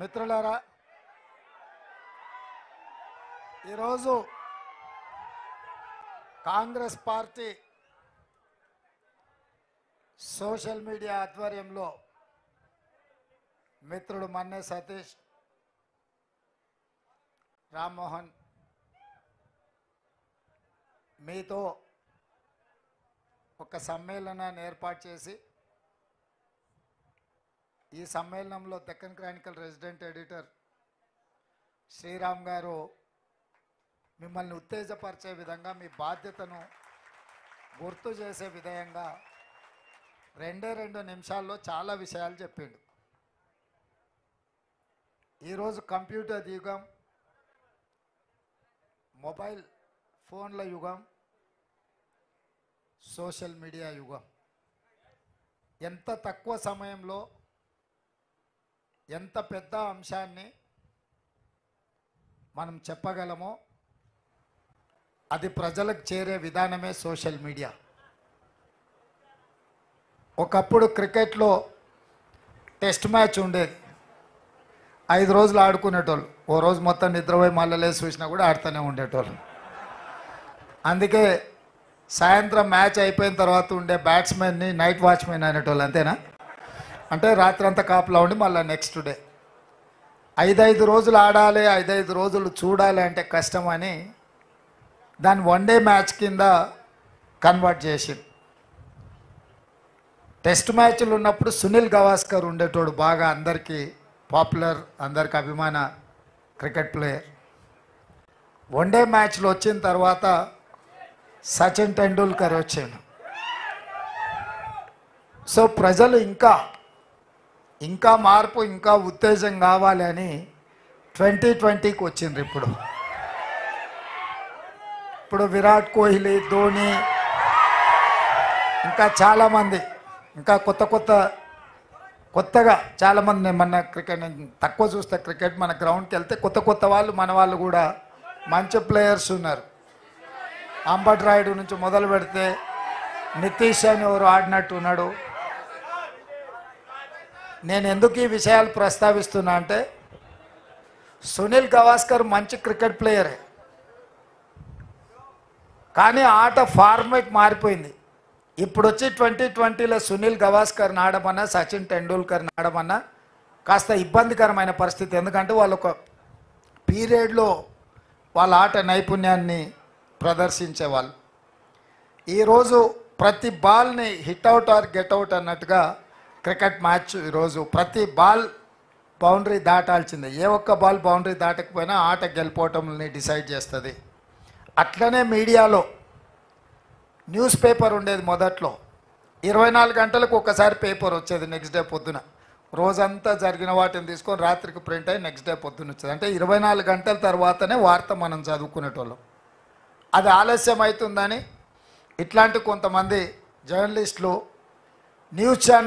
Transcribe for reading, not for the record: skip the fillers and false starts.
మిత్రులారా, ఈరోజు Congress party social media ఆధ్వర్యంలో మిత్రుడు మన్నే సతీష్, రామ్మోహన్ మీతో ఒక సమ్మేళనాన్ని ఏర్పాటు చేసి ఈ సమ్మేళనంలో Deccan Chronicle resident editor Sriram గారు మిమ్మల్ని ఉత్తేజపరిచే విధంగా, మీ బాధ్యతను గుర్తు చేసే విధంగా 2 నిమిషాల్లో చాలా విషయాలు చెప్పిండు. ఈరోజు కంప్యూటర్ యుగం, మొబైల్ ఫోన్ల యుగం, సోషల్ మీడియా యుగం. ఎంత తక్కువ సమయంలో ఎంత పెద్ద అంశాన్ని మనం చెప్పగలమో అది ప్రజలకు చేరే విధానమే సోషల్ మీడియా. ఒకప్పుడు క్రికెట్లో టెస్ట్ మ్యాచ్ ఉండేది, 5 రోజులు ఆడుకునేటోళ్ళు. ఓ రోజు మొత్తం నిద్రపోయి మళ్ళీ లేచి చూసినా కూడా ఆడుతూనే ఉండేటోళ్ళు. అందుకే సాయంత్రం మ్యాచ్ అయిపోయిన తర్వాత ఉండే బ్యాట్స్మెన్ని నైట్ వాచ్మెన్ అనేటోళ్ళు, అంతేనా? అంటే రాత్రంతా కాపులా ఉండి మళ్ళీ నెక్స్ట్ డే 5 రోజులు ఆడాలి, 5 రోజులు చూడాలి అంటే కష్టమని దాన్ని 1 డే మ్యాచ్ కింద కన్వర్ట్ చేసింది. టెస్ట్ మ్యాచ్లు ఉన్నప్పుడు సునీల్ గవాస్కర్ ఉండేటోడు, బాగా అందరికీ పాపులర్, అందరికి అభిమాన క్రికెట్ ప్లేయర్. 1 డే మ్యాచ్లు వచ్చిన తర్వాత సచిన్ టెండూల్కర్ వచ్చాడు. సో ప్రజలు ఇంకా మార్పు, ఇంకా ఉత్తేజం కావాలి అని 2020కి వచ్చిండ్రు. ఇప్పుడు విరాట్ కోహ్లీ, ధోని, ఇంకా చాలామంది, ఇంకా కొత్తగా చాలామంది. నేను మన క్రికెట్ తక్కువ చూస్తే క్రికెట్, మన గ్రౌండ్కి వెళ్తే కొత్త వాళ్ళు, మన వాళ్ళు కూడా మంచి ప్లేయర్స్ ఉన్నారు. అంబట్ రాయుడు నుంచి మొదలు పెడితే నితీష్ అని ఎవరు ఆడినట్టు ఉన్నాడు. నేను ఎందుకు ఈ విషయాలు ప్రస్తావిస్తున్నా అంటే, సునీల్ గవాస్కర్ మంచి క్రికెట్ ప్లేయరే, కానీ ఆట ఫార్మేట్ మారిపోయింది. ఇప్పుడు వచ్చి 2020లో సునీల్ గవాస్కర్ని ఆడమన్నా, సచిన్ టెండూల్కర్ని ఆడమన్నా కాస్త ఇబ్బందికరమైన పరిస్థితి. ఎందుకంటే వాళ్ళు ఒక పీరియడ్లో వాళ్ళ ఆట నైపుణ్యాన్ని ప్రదర్శించేవాళ్ళు. ఈరోజు ప్రతి బాల్ని hit out or get out అన్నట్టుగా క్రికెట్ మ్యాచ్. ఈరోజు ప్రతి బాల్ బౌండరీ దాటాల్సిందే. ఏ ఒక్క బాల్ బౌండరీ దాటకపోయినా ఆట గెలిపోవటంని డిసైడ్ చేస్తుంది. అట్లనే మీడియాలో న్యూస్ పేపర్ ఉండేది. మొదట్లో 24 గంటలకు ఒకసారి పేపర్ వచ్చేది. నెక్స్ట్ డే పొద్దున రోజంతా జరిగిన వాటిని తీసుకొని రాత్రికి ప్రింట్ అయ్యి నెక్స్ట్ డే పొద్దున వచ్చేది. అంటే 24 గంటల తర్వాతనే వార్త మనం చదువుకునేటోళ్ళం. అది ఆలస్యం అవుతుందని ఇట్లాంటి కొంతమంది జర్నలిస్టులు న్యూస్ ఛానల్